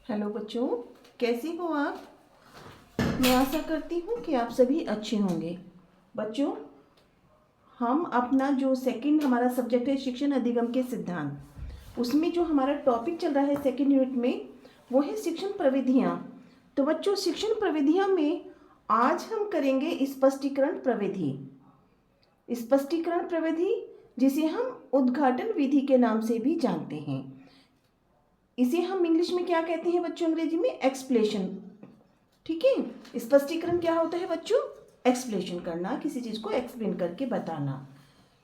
Hello बच्चों, कैसे हो आप। मैं आशा करती हूँ कि आप सभी अच्छे होंगे। बच्चों, हम अपना जो सेकंड हमारा सब्जेक्ट है शिक्षण अधिगम के सिद्धांत, उसमें जो हमारा टॉपिक चल रहा है सेकंड यूनिट में, वो है शिक्षण प्रविधियाँ। तो बच्चों, शिक्षण प्रविधियाँ में आज हम करेंगे स्पष्टीकरण प्रविधि। स्पष्टीकरण प्रविधि जिसे हम उद्घाटन विधि के नाम से भी जानते हैं। इसे हम इंग्लिश में क्या कहते हैं बच्चों, अंग्रेजी में एक्सप्लेशन। ठीक है, स्पष्टीकरण क्या होता है बच्चों, एक्सप्लेनेशन करना, किसी चीज़ को एक्सप्लेन करके बताना।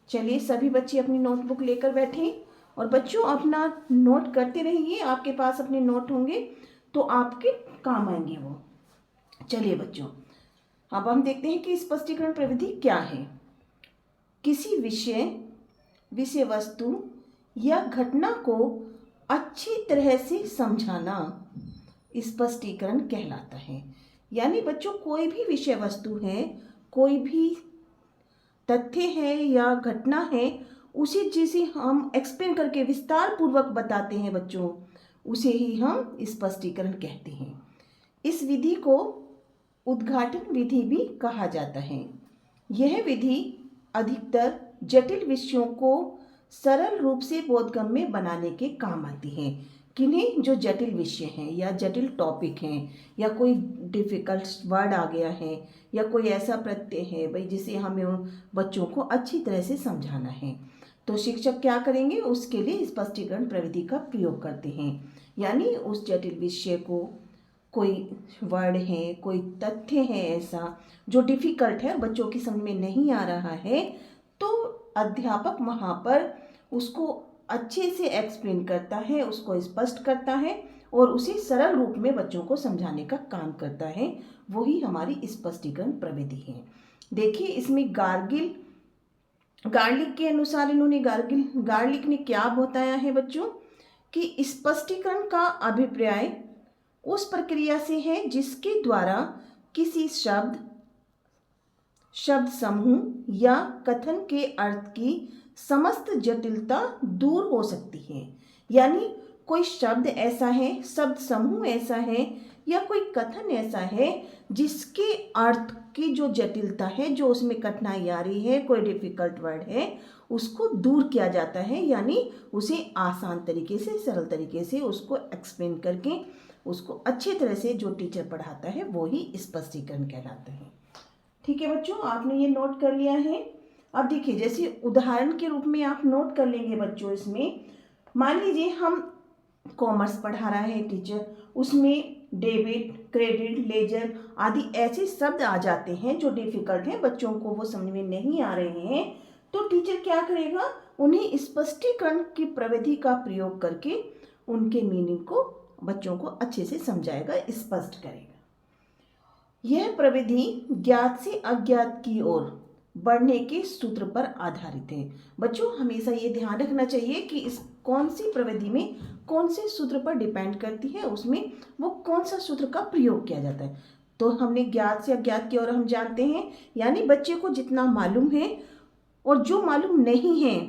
चलिए सभी बच्चे अपनी नोटबुक लेकर बैठें और बच्चों अपना नोट करते रहिए। आपके पास अपने नोट होंगे तो आपके काम आएंगे वो। चलिए बच्चों, अब हम देखते हैं कि स्पष्टीकरण प्रविधि क्या है। किसी विषय वस्तु या घटना को अच्छी तरह से समझाना स्पष्टीकरण कहलाता है। यानी बच्चों, कोई भी विषय वस्तु है, कोई भी तथ्य है या घटना है, उसे जिसे हम एक्सप्लेन करके विस्तार पूर्वक बताते हैं बच्चों, उसे ही हम स्पष्टीकरण कहते हैं। इस विधि को उद्घाटन विधि भी कहा जाता है। यह विधि अधिकतर जटिल विषयों को सरल रूप से बोधगम्य बनाने के काम आती है। किन्हें, जो जटिल विषय हैं या जटिल टॉपिक हैं, या कोई डिफ़िकल्ट वर्ड आ गया है, या कोई ऐसा प्रत्यय है भाई जिसे हमें बच्चों को अच्छी तरह से समझाना है, तो शिक्षक क्या करेंगे, उसके लिए स्पष्टीकरण प्रविधि का प्रयोग करते हैं। यानी उस जटिल विषय को, कोई वर्ड है, कोई तथ्य है ऐसा जो डिफ़िकल्ट है, बच्चों की समझ में नहीं आ रहा है, तो अध्यापक वहाँ पर उसको अच्छे से एक्सप्लेन करता है, उसको स्पष्ट करता है और उसे सरल रूप में बच्चों को समझाने का काम करता है। वही हमारी स्पष्टीकरण प्रविधि है। देखिए इसमें गार्लिक के अनुसार इन्होंने गार्लिक ने क्या बताया है बच्चों, कि स्पष्टीकरण का अभिप्राय उस प्रक्रिया से है जिसके द्वारा किसी शब्द समूह या कथन के अर्थ की समस्त जटिलता दूर हो सकती है। यानी कोई शब्द ऐसा है, शब्द समूह ऐसा है, या कोई कथन ऐसा है जिसके अर्थ की जो जटिलता है, जो उसमें कठिनाई आ रही है, कोई डिफिकल्ट वर्ड है, उसको दूर किया जाता है। यानी उसे आसान तरीके से, सरल तरीके से उसको एक्सप्लेन करके उसको अच्छी तरह से जो टीचर पढ़ाता है वो ही स्पष्टीकरण कहलाता है। ठीक है बच्चों, आपने ये नोट कर लिया है। अब देखिए, जैसे उदाहरण के रूप में आप नोट कर लेंगे बच्चों, इसमें मान लीजिए हम कॉमर्स पढ़ा रहा है टीचर, उसमें डेबिट, क्रेडिट, लेजर आदि ऐसे शब्द आ जाते हैं जो डिफिकल्ट हैं, बच्चों को वो समझ में नहीं आ रहे हैं, तो टीचर क्या करेगा, उन्हें स्पष्टीकरण की प्रविधि का प्रयोग करके उनके मीनिंग को बच्चों को अच्छे से समझाएगा, स्पष्ट करेगा। यह प्रविधि ज्ञात से अज्ञात की ओर बढ़ने के सूत्र पर आधारित है। बच्चों हमेशा ये ध्यान रखना चाहिए कि इस कौन सी प्रविधि में कौन से सूत्र पर डिपेंड करती है, उसमें वो कौन सा सूत्र का प्रयोग किया जाता है। तो हमने ज्ञात से अज्ञात की ओर हम जानते हैं, यानी बच्चे को जितना मालूम है और जो मालूम नहीं है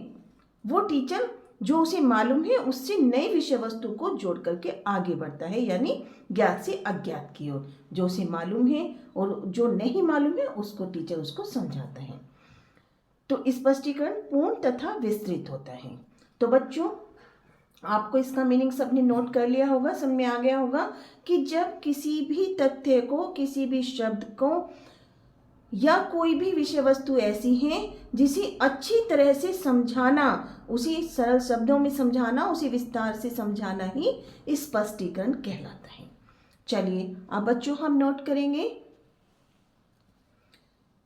वो टीचर जो उसे मालूम है उससे नई विषय वस्तु को जोड़ करके आगे बढ़ता है। यानी ज्ञात से अज्ञात की ओर, जो उसे मालूम है और जो नहीं मालूम है उसको टीचर उसको समझाता है। तो स्पष्टीकरण पूर्ण तथा विस्तृत होता है। तो बच्चों आपको इसका मीनिंग सबने नोट कर लिया होगा, समझ में आ गया होगा कि जब किसी भी तथ्य को, किसी भी शब्द को या कोई भी विषय वस्तु ऐसी है जिसे अच्छी तरह से समझाना, उसे सरल शब्दों में समझाना, उसे विस्तार से समझाना ही स्पष्टीकरण कहलाता है। चलिए अब बच्चों हम नोट करेंगे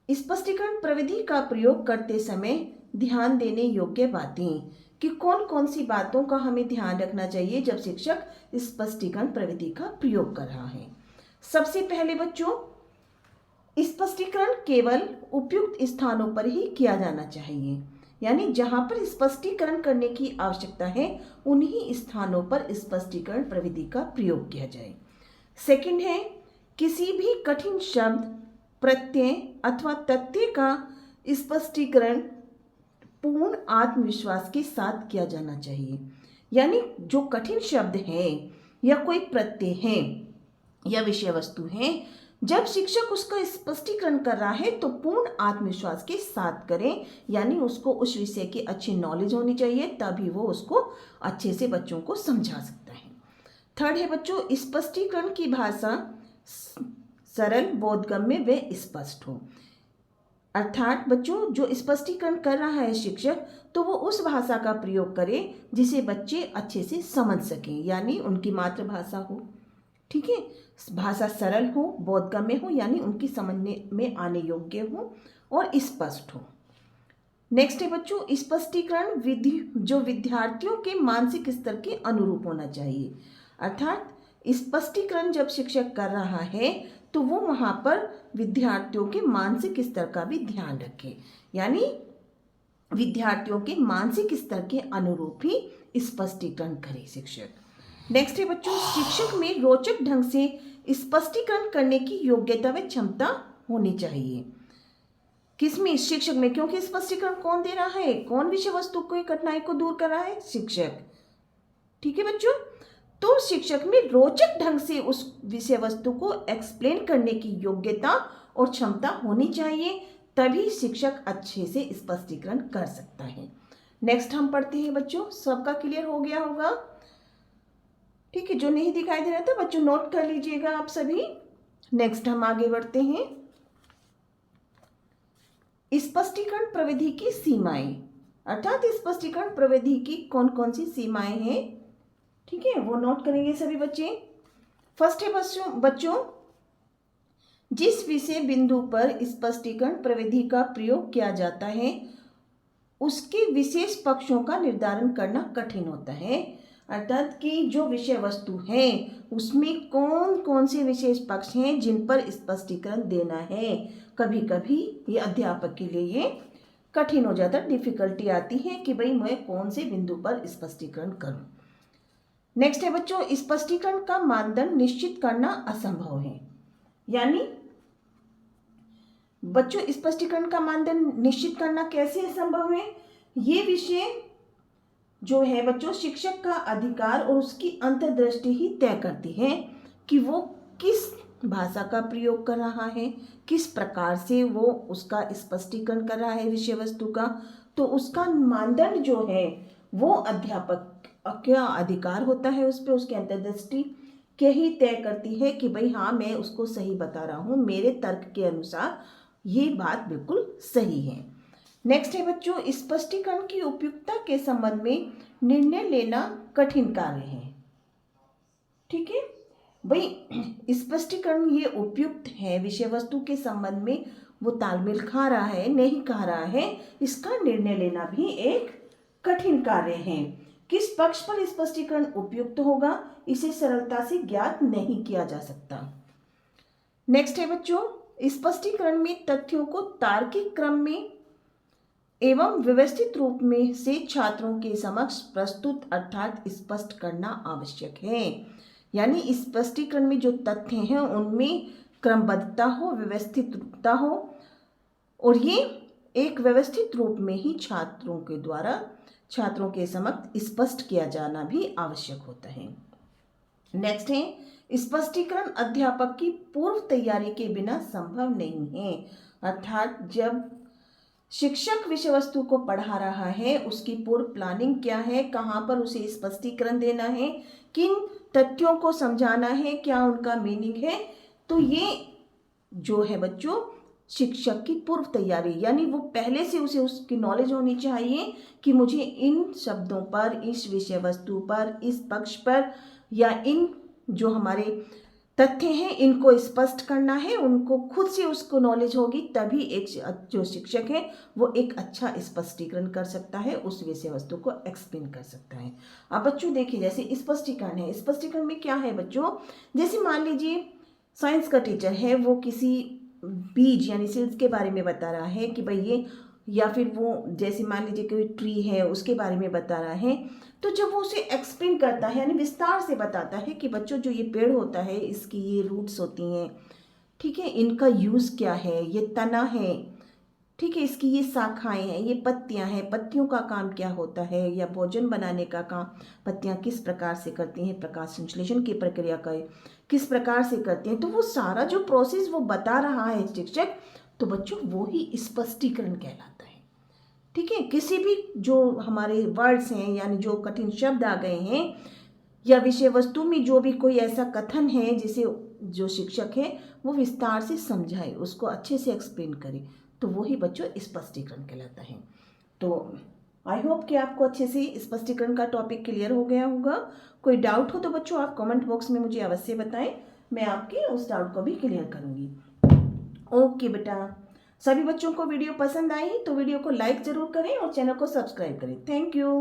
स्पष्टीकरण प्रविधि का प्रयोग करते समय ध्यान देने योग्य बातें, कि कौन कौन सी बातों का हमें ध्यान रखना चाहिए जब शिक्षक स्पष्टीकरण प्रविधि का प्रयोग कर रहा है। सबसे पहले बच्चों, स्पष्टीकरण केवल उपयुक्त स्थानों पर ही किया जाना चाहिए। यानी जहां पर स्पष्टीकरण करने की आवश्यकता है उन्हीं स्थानों पर स्पष्टीकरण प्रविधि का प्रयोग किया जाए। सेकंड है, किसी भी कठिन शब्द, प्रत्यय अथवा तथ्य का स्पष्टीकरण पूर्ण आत्मविश्वास के साथ किया जाना चाहिए। यानी जो कठिन शब्द है या कोई प्रत्यय है या विषय वस्तु है, जब शिक्षक उसका स्पष्टीकरण कर रहा है तो पूर्ण आत्मविश्वास के साथ करें, यानी उसको उस विषय की अच्छी नॉलेज होनी चाहिए, तभी वो उसको अच्छे से बच्चों को समझा सकता है। थर्ड है बच्चों, स्पष्टीकरण की भाषा सरल, बोधगम्य व स्पष्ट हो। अर्थात बच्चों जो स्पष्टीकरण कर रहा है शिक्षक, तो वो उस भाषा का प्रयोग करे जिसे बच्चे अच्छे से समझ सकें, यानी उनकी मातृभाषा हो। ठीक है, भाषा सरल हो, बोधगम्य हो, यानी उनकी समझने में आने योग्य हो और स्पष्ट हो। नेक्स्ट है बच्चों, स्पष्टीकरण विधि जो विद्यार्थियों के मानसिक स्तर के अनुरूप होना चाहिए। अर्थात स्पष्टीकरण जब शिक्षक कर रहा है तो वो वहाँ पर विद्यार्थियों के मानसिक स्तर का भी ध्यान रखे, यानी विद्यार्थियों के मानसिक स्तर के अनुरूप ही स्पष्टीकरण करे शिक्षक। नेक्स्ट है बच्चों, शिक्षक में रोचक ढंग से स्पष्टीकरण करने की योग्यता व क्षमता होनी चाहिए। किसमें? शिक्षक में, क्योंकि स्पष्टीकरण कौन दे रहा है? कौन विषय वस्तु की कठिनाई को दूर कर रहा है? शिक्षक। ठीक है बच्चों, तो शिक्षक में रोचक ढंग से उस विषय वस्तु को एक्सप्लेन करने की योग्यता और क्षमता होनी चाहिए, तभी शिक्षक अच्छे से स्पष्टीकरण कर सकता है। नेक्स्ट हम पढ़ते हैं बच्चों, सबका क्लियर हो गया होगा? ठीक है, जो नहीं दिखाई दे रहा था बच्चों नोट कर लीजिएगा आप सभी। नेक्स्ट हम आगे बढ़ते हैं, स्पष्टीकरण प्रविधि की सीमाएं। अर्थात स्पष्टीकरण प्रविधि की कौन कौन सी सीमाएं हैं, ठीक है, वो नोट करेंगे सभी बच्चे। फर्स्ट है बच्चों जिस विषय बिंदु पर स्पष्टीकरण प्रविधि का प्रयोग किया जाता है उसके विशेष पक्षों का निर्धारण करना कठिन होता है। अर्थात कि जो विषय वस्तु है उसमें कौन कौन से विशेष पक्ष हैं जिन पर स्पष्टीकरण देना है। कभी कभी ये अध्यापक के लिए ये कठिन हो जाता है, डिफिकल्टी आती है कि भाई मैं कौन से बिंदु पर स्पष्टीकरण करूं। नेक्स्ट है बच्चों, स्पष्टीकरण का मानदंड निश्चित करना असंभव है। यानी बच्चों स्पष्टीकरण का मानदंड निश्चित करना कैसे असंभव है? ये विषय जो है बच्चों शिक्षक का अधिकार और उसकी अंतर्दृष्टि ही तय करती है कि वो किस भाषा का प्रयोग कर रहा है, किस प्रकार से वो उसका स्पष्टीकरण कर रहा है विषय वस्तु का। तो उसका मानदंड जो है वो अध्यापक क्या अधिकार होता है उस पर, उसकी अंतर्दृष्टि के ही तय करती है कि भाई हाँ मैं उसको सही बता रहा हूँ, मेरे तर्क के अनुसार ये बात बिल्कुल सही है। नेक्स्ट है बच्चों, स्पष्टीकरण की उपयुक्तता के संबंध में निर्णय लेना कठिन कार्य है। ठीक है भाई, स्पष्टीकरण ये उपयुक्त है विषय वस्तु के संबंध में, वो तालमेल खा रहा है नहीं खा रहा है, इसका निर्णय लेना भी एक कठिन कार्य है। किस पक्ष पर स्पष्टीकरण उपयुक्त होगा इसे सरलता से ज्ञात नहीं किया जा सकता। नेक्स्ट है बच्चों, स्पष्टीकरण में तथ्यों को तार्किक क्रम में एवं व्यवस्थित रूप में से छात्रों के समक्ष प्रस्तुत अर्थात स्पष्ट करना आवश्यक है। यानी स्पष्टीकरण में जो तथ्य हैं उनमें क्रमबद्धता हो, व्यवस्थितता हो, और ये एक व्यवस्थित रूप में ही छात्रों के द्वारा छात्रों के समक्ष स्पष्ट किया जाना भी आवश्यक होता है। नेक्स्ट है, स्पष्टीकरण अध्यापक की पूर्व तैयारी के बिना संभव नहीं है। अर्थात जब शिक्षक विषय वस्तु को पढ़ा रहा है उसकी पूर्व प्लानिंग क्या है, कहाँ पर उसे स्पष्टीकरण देना है, किन तथ्यों को समझाना है, क्या उनका मीनिंग है, तो ये जो है बच्चों शिक्षक की पूर्व तैयारी, यानी वो पहले से उसे उसकी नॉलेज होनी चाहिए कि मुझे इन शब्दों पर, इस विषय वस्तु पर, इस पक्ष पर या इन जो हमारे तथ्य हैं इनको स्पष्ट करना है। उनको खुद से उसको नॉलेज होगी तभी एक जो शिक्षक है वो एक अच्छा स्पष्टीकरण कर सकता है, उस विषय वस्तु को एक्सप्लेन कर सकता है। अब बच्चों देखिए जैसे स्पष्टीकरण है, स्पष्टीकरण में क्या है बच्चों, जैसे मान लीजिए साइंस का टीचर है वो किसी बीज यानी सीड्स के बारे में बता रहा है कि भाई ये, या फिर वो जैसे मान लीजिए कोई ट्री है उसके बारे में बता रहा है, तो जब वो उसे एक्सप्लेन करता है यानी विस्तार से बताता है कि बच्चों जो ये पेड़ होता है इसकी ये रूट्स होती हैं, ठीक है, इनका यूज़ क्या है, ये तना है, ठीक है, इसकी ये शाखाएं हैं, ये पत्तियां हैं, पत्तियों का काम क्या होता है, या भोजन बनाने का काम पत्तियां किस प्रकार से करती हैं, प्रकाश संश्लेषण की प्रक्रिया का किस प्रकार से करती हैं, तो वो सारा जो प्रोसेस वो बता रहा है शिक्षक, तो बच्चों वो ही स्पष्टीकरण कहलाता है। ठीक है, किसी भी जो हमारे वर्ड्स हैं यानी जो कठिन शब्द आ गए हैं या विषय वस्तु में जो भी कोई ऐसा कथन है जिसे जो शिक्षक है वो विस्तार से समझाए, उसको अच्छे से एक्सप्लेन करे, तो वो ही बच्चों स्पष्टीकरण कहलाता है। तो आई होप कि आपको अच्छे से स्पष्टीकरण का टॉपिक क्लियर हो गया होगा। कोई डाउट हो तो बच्चों आप कमेंट बॉक्स में मुझे अवश्य बताएं, मैं आपके उस डाउट को भी क्लियर करूँगी। ओके बेटा, सभी बच्चों को वीडियो पसंद आई तो वीडियो को लाइक ज़रूर करें और चैनल को सब्सक्राइब करें। Thank you.